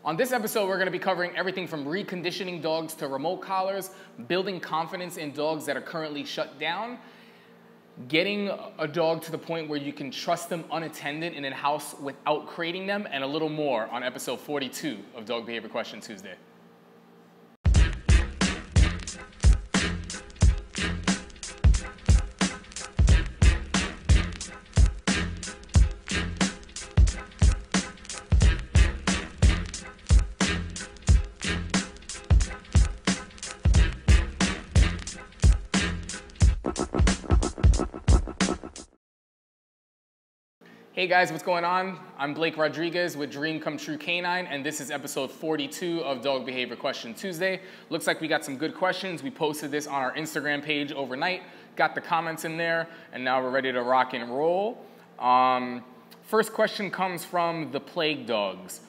On this episode, we're going to be covering everything from reconditioning dogs to remote collars, building confidence in dogs that are currently shut down, getting a dog to the point where you can trust them unattended in a house without crating them, and a little more on episode 42 of Dog Behavior Question Tuesday. Hey guys, what's going on? I'm Blake Rodriguez with Dream Come True K9, and this is episode 42 of Dog Behavior Question Tuesday. Looks like we got some good questions. We posted this on our Instagram page overnight, got the comments in there, and now we're ready to rock and roll. First question comes from the Plague Dogs.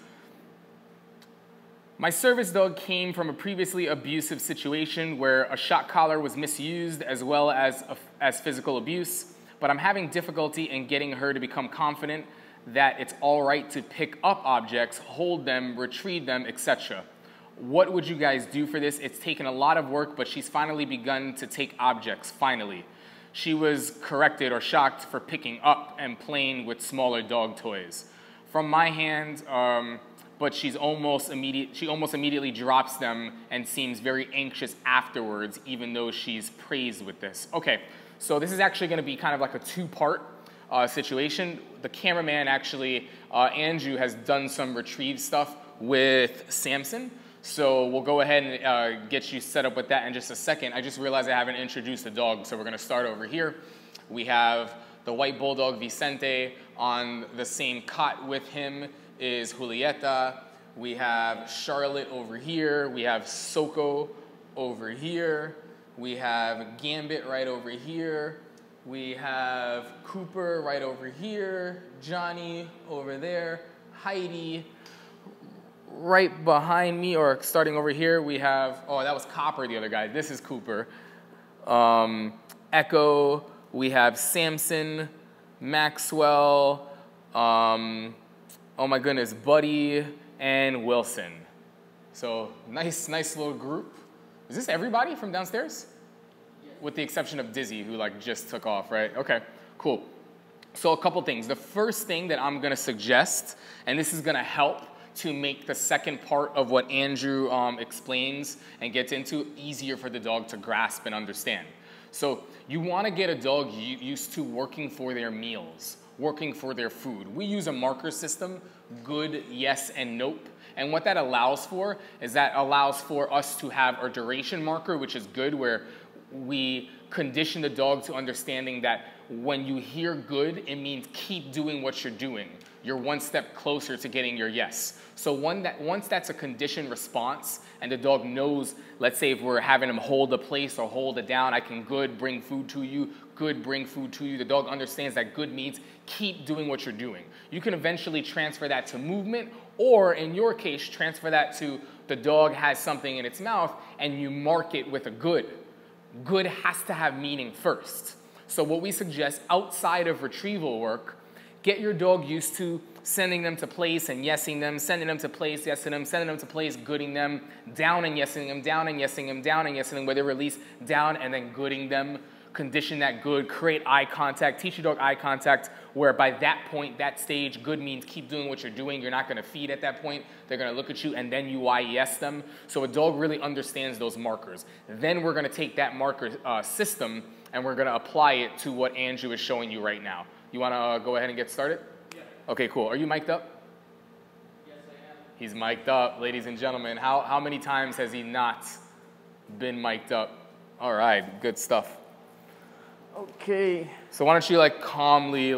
My service dog came from a previously abusive situation where a shock collar was misused as well as physical abuse. But I'm having difficulty in getting her to become confident that it's all right to pick up objects, hold them, retrieve them, etc. What would you guys do for this? It's taken a lot of work, but she's finally begun to take objects, finally. She was corrected or shocked for picking up and playing with smaller dog toys. From my hand, but she almost immediately drops them and seems very anxious afterwards, even though she's praised with this. Okay. So this is actually going to be kind of like a two-part situation. The cameraman actually, Andrew, has done some retrieve stuff with Samson. So we'll go ahead and get you set up with that in just a second. I just realized I haven't introduced the dog, so we're going to start over here. We have the white bulldog Vicente. On the same cot with him is Julieta. We have Charlotte over here. We have Soko over here. We have Gambit right over here. We have Cooper right over here. Johnny over there. Heidi right behind me, or starting over here. We have, oh, that was Copper, the other guy. This is Cooper. Echo. We have Samson, Maxwell. Oh my goodness, Buddy, and Wilson. So nice little group. Is this everybody from downstairs? Yes. With the exception of Dizzy, who just took off, right? Okay, cool. So a couple things. The first thing that I'm gonna suggest, and this is gonna help to make the second part of what Andrew explains and gets into easier for the dog to grasp and understand. So you wanna get a dog used to working for their meals, working for their food. We use a marker system, good, yes, and nope. And what that allows for is that allows for us to have a duration marker, which is good, where we condition the dog to understanding that when you hear good, it means keep doing what you're doing. You're one step closer to getting your yes. So once that's a conditioned response and the dog knows, let's say if we're having him hold a place or hold it down, I can good, bring food to you, good, bring food to you. The dog understands that good means keep doing what you're doing. You can eventually transfer that to movement, or in your case, transfer that to the dog has something in its mouth and you mark it with a good. Good has to have meaning first. So what we suggest outside of retrieval work, get your dog used to sending them to place and yesing them, sending them to place, yesing them, sending them to place, gooding them, down and yesing them, down and yesing them, down and yesing them, where they release, down and then gooding them. Condition that good, create eye contact, teach your dog eye contact, where by that point, that stage, good means keep doing what you're doing. You're not gonna feed at that point. They're gonna look at you and then you yes them. So a dog really understands those markers. Then we're gonna take that marker system and we're gonna apply it to what Andrew is showing you right now. You wanna go ahead and get started? Yeah. Okay, cool. Are you mic'd up? Yes, I am. He's mic'd up, ladies and gentlemen. How many times has he not been mic'd up? All right, good stuff. Okay. So why don't you calmly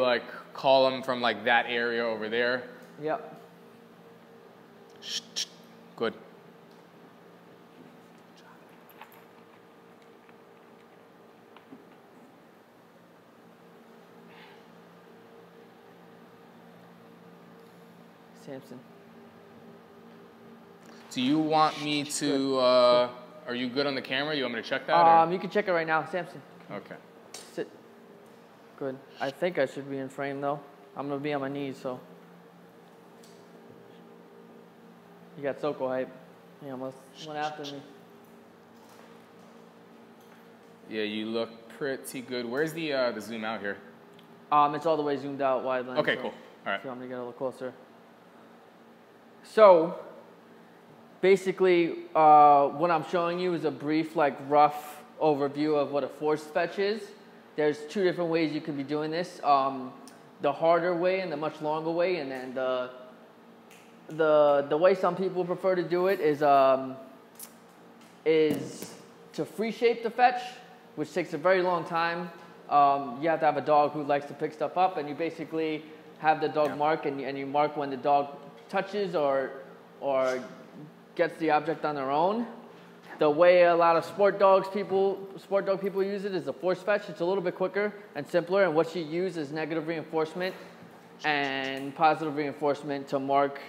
call him from that area over there? Yep. Shh, shh. Good. Samson. Do you want me to, are you good on the camera? You want me to check that? You can check it right now, Samson. Okay. Sit. Good. I think I should be in frame though. I'm gonna be on my knees, so. You got Soko hype. He almost went after me. Yeah, you look pretty good. Where's the zoom out here? It's all the way zoomed out, wide lens. Okay, cool. All right. So I'm gonna get a little closer. So, basically, what I'm showing you is a brief, like rough overview of what a forced fetch is. There's two different ways you could be doing this. The harder way and the much longer way, and then the way some people prefer to do it is to free shape the fetch, which takes a very long time. You have to have a dog who likes to pick stuff up, and you basically have the dog mark, and you mark when the dog touches or gets the object on their own. The way a lot of sport dog people use it is a force fetch. It's a little bit quicker and simpler, and what you use is negative reinforcement and positive reinforcement to mark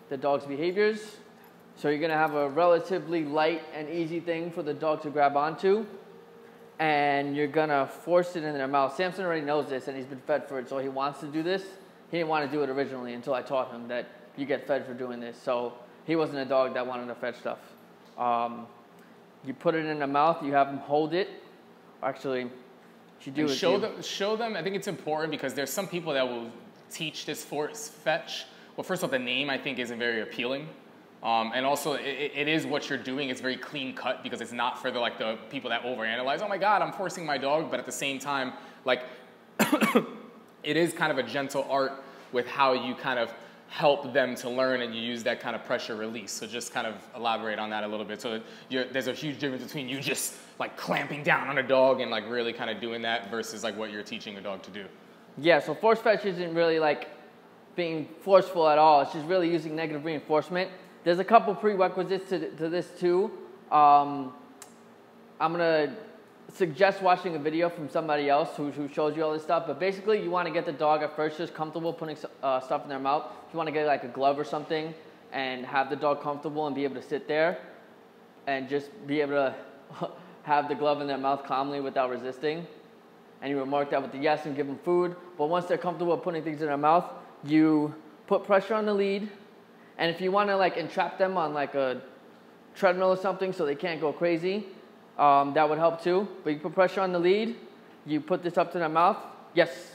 the dog's behaviors. So you're gonna have a relatively light and easy thing for the dog to grab onto, and you're gonna force it in their mouth. Samson already knows this, and he's been fed for it, so he wants to do this. He didn't want to do it originally until I taught him that you get fed for doing this. So he wasn't a dog that wanted to fetch stuff. You put it in the mouth, you have them hold it. Actually, what you do is show them. I think it's important because there's some people that will teach this force fetch. Well, first of all, the name I think isn't very appealing. And also, it is what you're doing. It's very clean cut because it's not for the people that overanalyze. Oh my God, I'm forcing my dog. But at the same time, like, it is kind of a gentle art with how you kind of help them to learn, and you use that kind of pressure release. So just kind of elaborate on that a little bit. So there's a huge difference between you just like clamping down on a dog and like really kind of doing that versus like what you're teaching a dog to do. Yeah, so force fetch isn't really like being forceful at all. It's just really using negative reinforcement. There's a couple prerequisites to this too. I'm gonna suggest watching a video from somebody else who shows you all this stuff. But basically, you want to get the dog at first just comfortable putting stuff in their mouth. You want to get like a glove or something and have the dog comfortable and be able to sit there and just be able to have the glove in their mouth calmly without resisting. And you would mark that with the yes and give them food. But once they're comfortable putting things in their mouth, you put pressure on the lead. And if you want to like entrap them on like a treadmill or something so they can't go crazy, that would help too. But you put pressure on the lead, you put this up to their mouth, yes.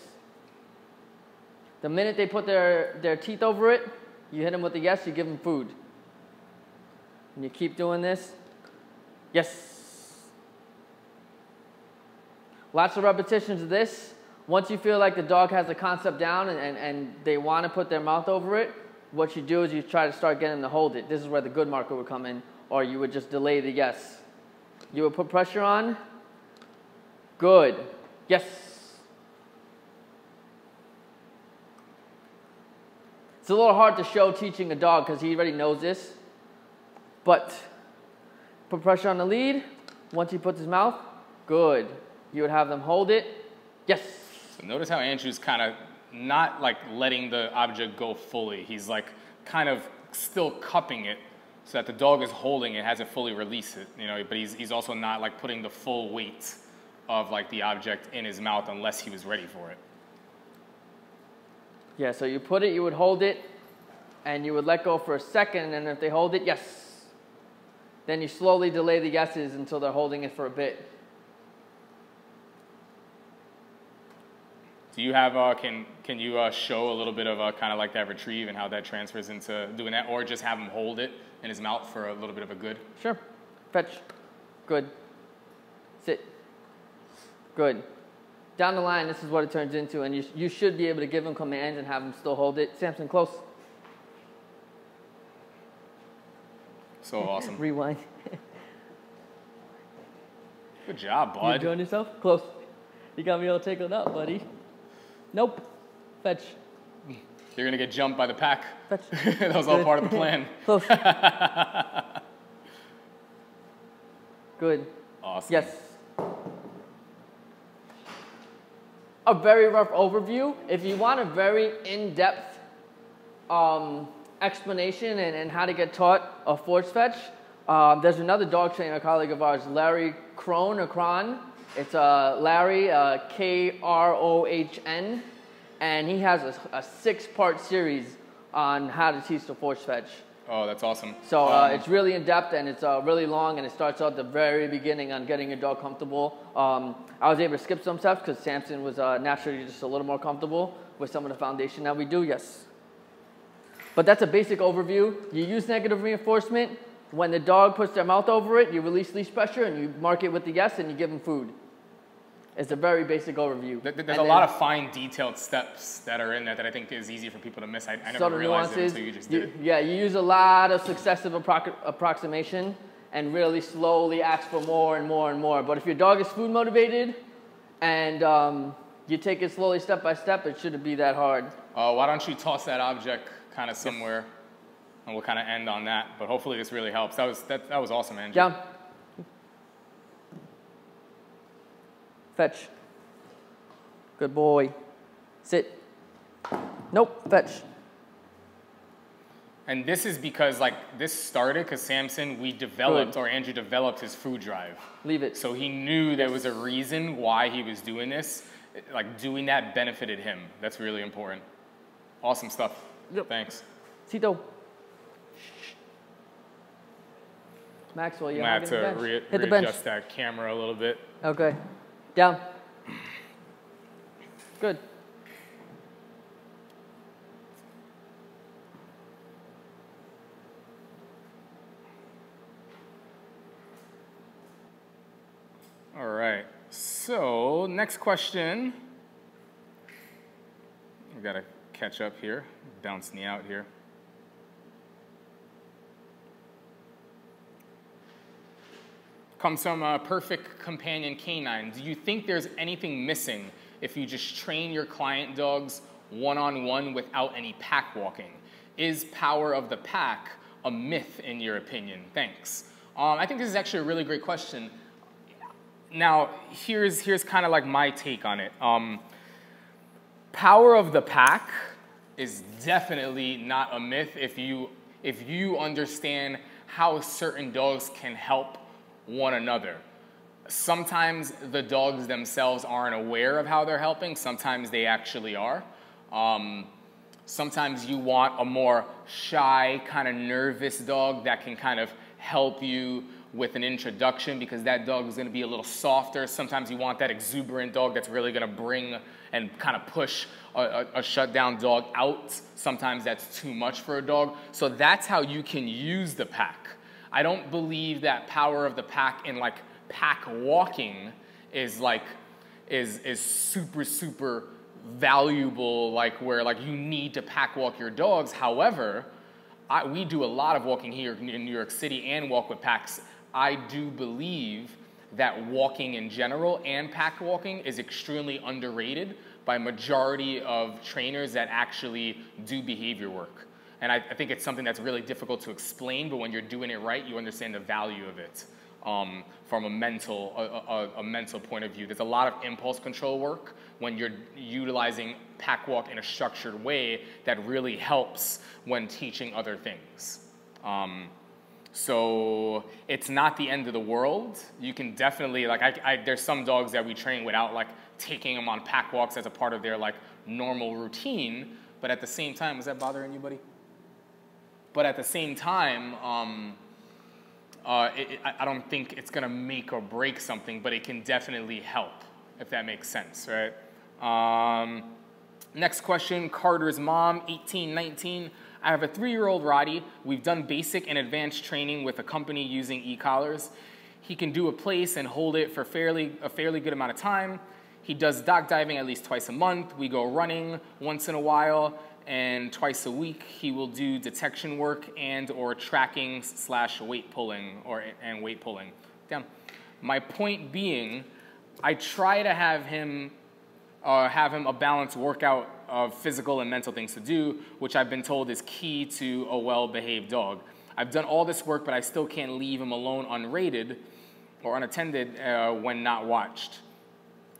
The minute they put their teeth over it, you hit them with the yes, you give them food. And you keep doing this, yes. Lots of repetitions of this. Once you feel like the dog has the concept down and they want to put their mouth over it, what you do is you try to start getting them to hold it. This is where the good marker would come in, or you would just delay the yes. You would put pressure on. Good. Yes. It's a little hard to show teaching a dog because he already knows this. But put pressure on the lead. Once he puts his mouth, good. You would have them hold it. Yes. So notice how Andrew's kind of not like letting the object go fully. He's like kind of still cupping it so that the dog is holding it, hasn't fully released it, you know, but he's also not like putting the full weight of like the object in his mouth unless he was ready for it. Yeah, so you put it, you would hold it, and you would let go for a second, and if they hold it, yes. Then you slowly delay the yeses until they're holding it for a bit. Do you have, can you show a little bit of kind of like that retrieve and how that transfers into doing that, or just have him hold it in his mouth for a little bit of a good? Sure. Fetch. Good. Sit. Good. Down the line, this is what it turns into, and you should be able to give him commands and have him still hold it. Samson, close. So awesome. Rewind. Good job, bud. You enjoying yourself? Close. You got me all tickled up, buddy. Nope. Fetch. You're going to get jumped by the pack. Fetch. That was all part of the plan. Close. Good. Awesome. Yes. A very rough overview. If you want a very in-depth explanation and how to get taught a force fetch, there's another dog trainer colleague of ours, Larry Krohn. It's Larry, Krohn, and he has a 6-part series on how to teach the force fetch. Oh, that's awesome. So it's really in depth and it's really long, and it starts out at the very beginning on getting your dog comfortable. I was able to skip some steps because Samson was naturally just a little more comfortable with some of the foundation that we do, yes. But that's a basic overview. You use negative reinforcement. When the dog puts their mouth over it, you release leash pressure and you mark it with the yes and you give them food. It's a very basic overview. There's a lot of fine, detailed steps that are in there that I think is easy for people to miss. I never realized it until you just did it. Yeah, you use a lot of successive approximation and really slowly ask for more and more and more. But if your dog is food motivated and you take it slowly step by step, it shouldn't be that hard. Why don't you toss that object kind of somewhere, and we'll kind of end on that. But hopefully this really helps. That was awesome, Andrew. Down. Fetch. Good boy. Sit. Nope, fetch. And this is because, like, this started because Samson, or Andrew developed his food drive. Leave it. So he knew there was a reason why he was doing this. Like, doing that benefited him. That's really important. Awesome stuff. Yep. Thanks. Cito. Maxwell, you're have to hit the bench. Readjust that camera a little bit. Okay. Down. Good. All right. So, next question. We got to catch up here. Bounce me out here. Comes from Perfect Companion Canine. Do you think there's anything missing if you just train your client dogs one-on-one without any pack walking? Is power of the pack a myth in your opinion? Thanks. I think this is actually a really great question. Now, here's kind of like my take on it. Power of the pack is definitely not a myth if you understand how certain dogs can help one another. Sometimes the dogs themselves aren't aware of how they're helping. Sometimes they actually are. Sometimes you want a more shy, kind of nervous dog that can kind of help you with an introduction because that dog is going to be a little softer. Sometimes you want that exuberant dog that's really going to bring and kind of push a shutdown dog out. Sometimes that's too much for a dog. So that's how you can use the pack. I don't believe that power of the pack in like pack walking is super valuable, like where like you need to pack walk your dogs. However, we do a lot of walking here in New York City and walk with packs. I do believe that walking in general and pack walking is extremely underrated by majority of trainers that actually do behavior work. And I think it's something that's really difficult to explain, but when you're doing it right, you understand the value of it from a mental point of view. There's a lot of impulse control work when you're utilizing pack walk in a structured way that really helps when teaching other things. So it's not the end of the world. You can definitely, like, there's some dogs that we train without like taking them on pack walks as a part of their like normal routine, but at the same time, was that bothering you, buddy? But at the same time, I don't think it's going to make or break something, but it can definitely help, if that makes sense, right? Next question, Carter's mom, 1819. I have a 3-year-old Roddy. We've done basic and advanced training with a company using e-collars. He can do a place and hold it for a fairly good amount of time. He does dock diving at least twice a month. We go running once in a while. And twice a week, he will do detection work and or tracking / weight pulling and weight pulling. Down. My point being, I try to have him a balanced workout of physical and mental things to do, which I've been told is key to a well-behaved dog. I've done all this work, but I still can't leave him alone unrated or unattended when not watched.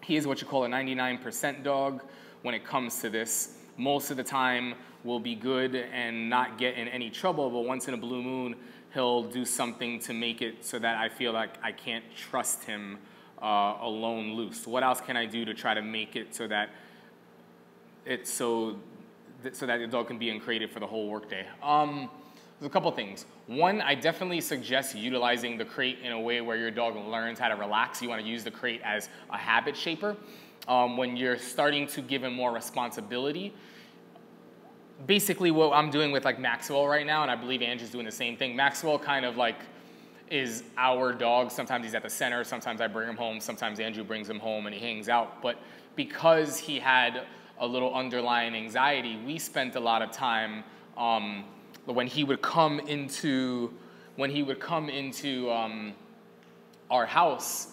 He is what you call a 99% dog when it comes to this. Most of the time will be good and not get in any trouble, but once in a blue moon, he'll do something to make it so that I feel like I can't trust him alone loose. What else can I do to try to make it so that so that the dog can be in creative for the whole workday? There's a couple things. One, I definitely suggest utilizing the crate in a way where your dog learns how to relax. You want to use the crate as a habit shaper. When you're starting to give him more responsibility, basically what I'm doing with like Maxwell right now, and I believe Andrew's doing the same thing. Maxwell kind of like is our dog. Sometimes he's at the center, sometimes I bring him home, sometimes Andrew brings him home and he hangs out. But because he had a little underlying anxiety, we spent a lot of time when he would come into our house,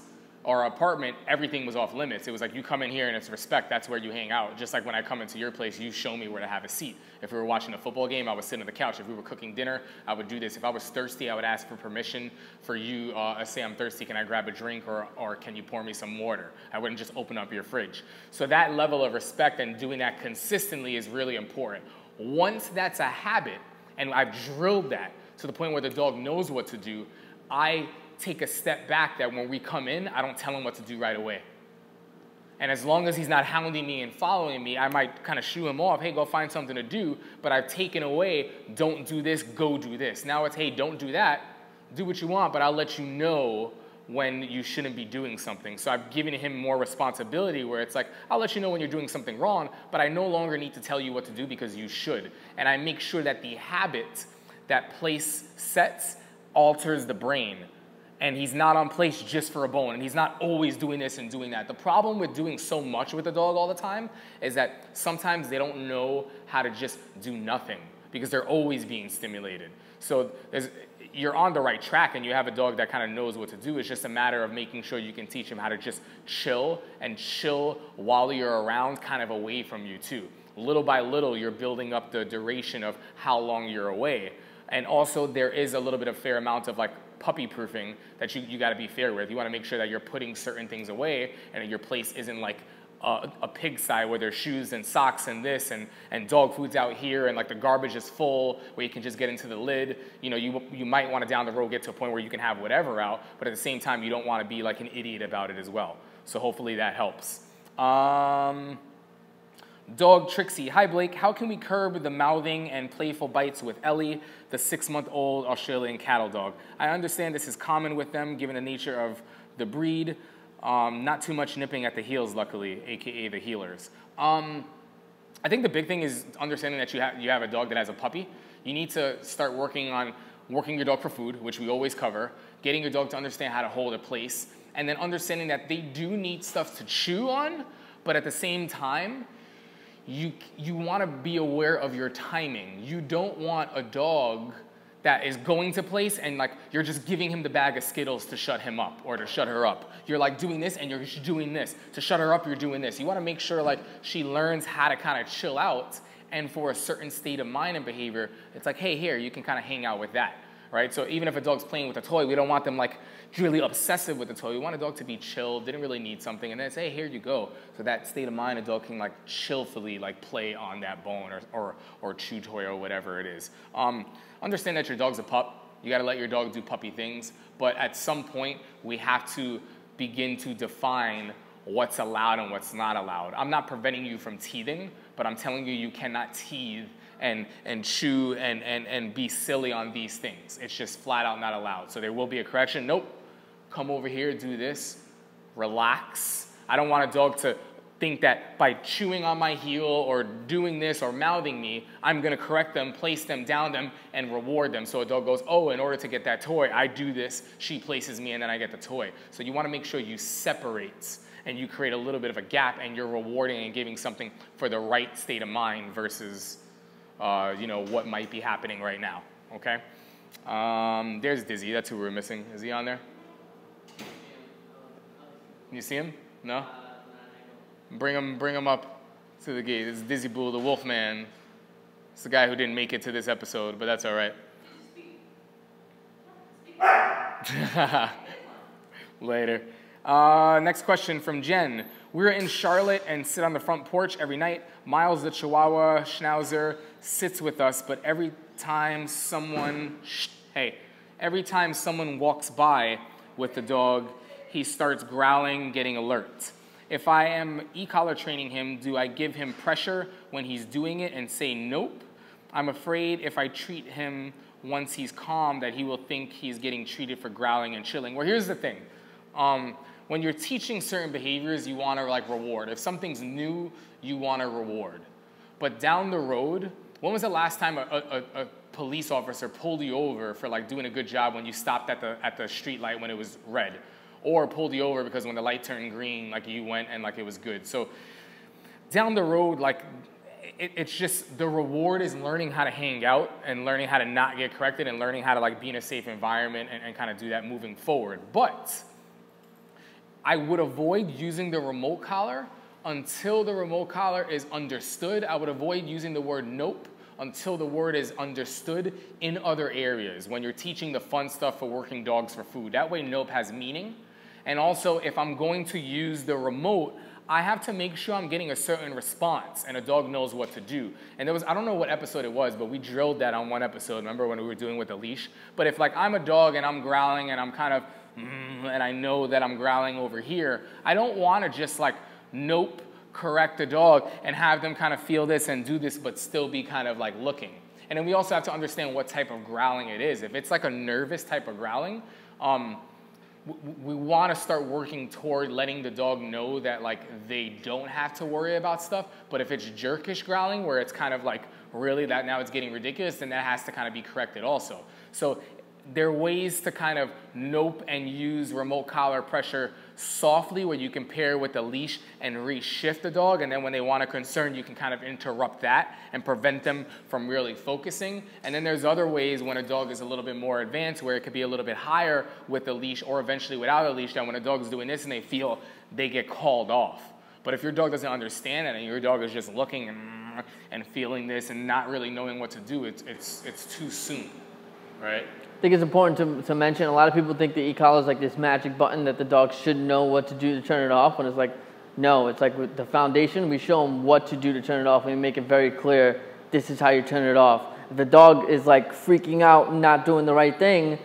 our apartment, everything was off limits. It was like, you come in here and it's respect, that's where you hang out. Just like when I come into your place, you show me where to have a seat. If we were watching a football game, I would sit on the couch. If we were cooking dinner, I would do this. If I was thirsty, I would ask for permission for you, say I'm thirsty, can I grab a drink, or can you pour me some water? I wouldn't just open up your fridge. So that level of respect and doing that consistently is really important. Once that's a habit, and I've drilled that to the point where the dog knows what to do, I take a step back that when we come in, I don't tell him what to do right away. And as long as he's not hounding me and following me, I might kind of shoo him off, hey, go find something to do, but I've taken away, don't do this, go do this. Now it's, hey, don't do that, do what you want, but I'll let you know when you shouldn't be doing something. So I've given him more responsibility where it's like, I'll let you know when you're doing something wrong, but I no longer need to tell you what to do because you should. And I make sure that the habit that place sets alters the brain. And he's not on place just for a bone, and he's not always doing this and doing that. The problem with doing so much with the dog all the time is that sometimes they don't know how to just do nothing because they're always being stimulated. So you're on the right track and you have a dog that kind of knows what to do. It's just a matter of making sure you can teach him how to just chill and chill while you're around, kind of away from you too. Little by little, you're building up the duration of how long you're away. And also there is a little bit of fair amount of like puppy proofing that you got to be fair with. You want to make sure that you're putting certain things away and that your place isn't like a pigsty where there's shoes and socks and this and dog food's out here and like the garbage is full where you can just get into the lid. You know, you might want to down the road get to a point where you can have whatever out, but at the same time you don't want to be like an idiot about it as well. So hopefully that helps. Dog Trixie, hi Blake, how can we curb the mouthing and playful bites with Ellie, the 6-month-old Australian cattle dog? I understand this is common with them given the nature of the breed. Not too much nipping at the heels, luckily, aka the heelers. I think the big thing is understanding that you have a dog that has a puppy. You need to start working on working your dog for food, which we always cover, getting your dog to understand how to hold a place, and then understanding that they do need stuff to chew on, but at the same time, you want to be aware of your timing. You don't want a dog that is going to place and like you're just giving him the bag of Skittles to shut him up or to shut her up. You're like doing this and you're doing this. To shut her up, you're doing this. You want to make sure like she learns how to kind of chill out, and for a certain state of mind and behavior, it's like, hey, here, you can kind of hang out with that, right? So even if a dog's playing with a toy, we don't want them like really obsessive with the toy. We want a dog to be chill, didn't really need something, and then say, hey, here you go. So that state of mind, a dog can like chillfully like play on that bone or chew toy or whatever it is. Understand that your dog's a pup. You got to let your dog do puppy things, but at some point we have to begin to define what's allowed and what's not allowed. I'm not preventing you from teething, but I'm telling you you cannot teethe and chew and be silly on these things. It's just flat out not allowed. So there will be a correction. Nope, come over here, do this, relax. I don't want a dog to think that by chewing on my heel or doing this or mouthing me, I'm gonna correct them, place them, down them, and reward them. So a dog goes, oh, in order to get that toy, I do this, she places me, and then I get the toy. So you wanna make sure you separate and you create a little bit of a gap and you're rewarding and giving something for the right state of mind versus what might be happening right now, okay? There's Dizzy, that's who we're missing. Is he on there? You see him? No? Bring him up to the gate. This is Dizzy Bull, the wolf man. It's the guy who didn't make it to this episode, but that's all right. Later. Next question from Jen. We're in Charlotte and sit on the front porch every night. Miles, the Chihuahua Schnauzer, sits with us, but every time someone walks by with the dog, he starts growling, getting alert. If I am e-collar training him, do I give him pressure when he's doing it and say nope? I'm afraid if I treat him once he's calm that he will think he's getting treated for growling and chilling. Well, here's the thing. When you're teaching certain behaviors, you want to like reward. If something's new, you want to reward. But down the road, when was the last time a police officer pulled you over for like doing a good job when you stopped at the street light when it was red? Or pulled you over because when the light turned green, like you went and like it was good. So down the road, like it's just the reward is learning how to hang out and learning how to not get corrected and learning how to like be in a safe environment and kind of do that moving forward. But I would avoid using the remote collar until the remote collar is understood. I would avoid using the word nope until the word is understood in other areas when you're teaching the fun stuff for working dogs for food. That way nope has meaning. And also if I'm going to use the remote, I have to make sure I'm getting a certain response and a dog knows what to do. And there was, I don't know what episode it was, but we drilled that on one episode. Remember when we were doing with the leash? But if like I'm a dog and I'm growling and I'm kind of, and I know that I'm growling over here, I don't want to just like nope, correct the dog and have them kind of feel this and do this, but still be kind of like looking. And then we also have to understand what type of growling it is. If it's like a nervous type of growling, we want to start working toward letting the dog know that like they don't have to worry about stuff. But if it's jerkish growling where it's kind of like really that now it's getting ridiculous, then that has to kind of be corrected also. So there are ways to kind of nope and use remote collar pressure softly where you can pair with the leash and reshift the dog, and then when they want to concern, you can kind of interrupt that and prevent them from really focusing. And then there's other ways when a dog is a little bit more advanced where it could be a little bit higher with the leash or eventually without a leash, that when a dog is doing this and they feel they get called off. But if your dog doesn't understand it and your dog is just looking and feeling this and not really knowing what to do, it's too soon, right? I think it's important to mention, a lot of people think the e-collar is like this magic button that the dog should know what to do to turn it off, when it's like, no, it's like with the foundation, we show them what to do to turn it off and we make it very clear, this is how you turn it off. If the dog is like freaking out and not doing the right thing,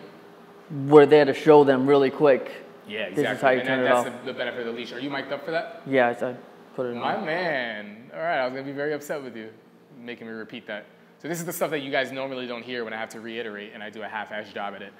we're there to show them really quick. Yeah, exactly. This is how you turn it off. That's the benefit of the leash. Are you mic'd up for that? Yeah, I put it in. My man. All right, I was going to be very upset with you, making me repeat that. So this is the stuff that you guys normally don't hear when I have to reiterate and I do a half-assed job at it.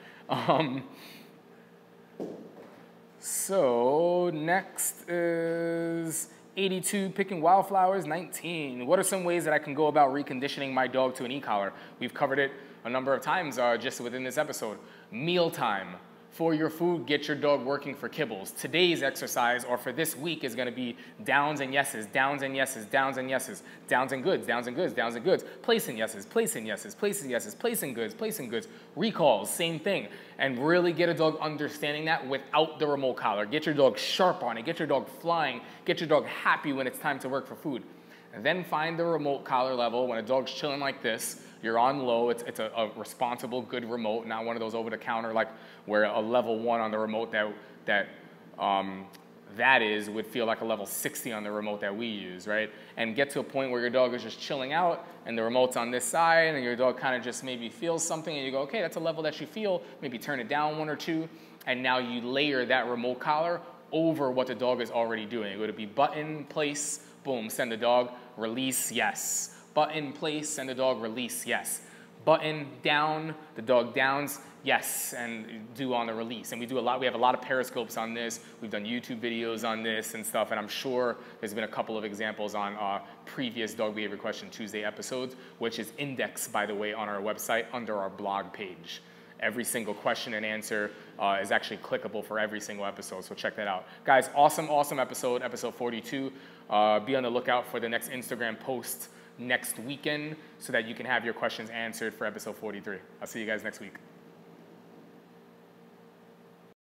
So next is 82, picking wildflowers, 19. What are some ways that I can go about reconditioning my dog to an e-collar? We've covered it a number of times just within this episode. Mealtime. For your food, get your dog working for kibbles. Today's exercise, or for this week, is going to be downs and yeses, downs and yeses, downs and yeses, downs and goods, downs and goods, downs and goods, placing yeses, placing yeses, placing yeses, placing goods, recalls, same thing. And really get a dog understanding that without the remote collar. Get your dog sharp on it, get your dog flying, get your dog happy when it's time to work for food. And then find the remote collar level. When a dog's chilling like this, you're on low, it's a responsible, good remote, not one of those over-the-counter, like where a level 1 on the remote that is would feel like a level 60 on the remote that we use, right? And get to a point where your dog is just chilling out and the remote's on this side and your dog kind of just maybe feels something and you go, okay, that's a level that you feel, maybe turn it down 1 or 2, and now you layer that remote collar over what the dog is already doing. It would be button, place, boom, send the dog, release, yes. Button, place, send the dog, release, yes. Button, down, the dog downs, yes, and do on the release. And we have a lot of periscopes on this. We've done YouTube videos on this and stuff, and I'm sure there's been a couple of examples on previous Dog Behavior Question Tuesday episodes, which is indexed, by the way, on our website under our blog page. Every single question and answer is actually clickable for every single episode, so check that out. Guys, awesome, awesome episode 42. Be on the lookout for the next Instagram post next weekend so that you can have your questions answered for episode 43. I'll see you guys next week.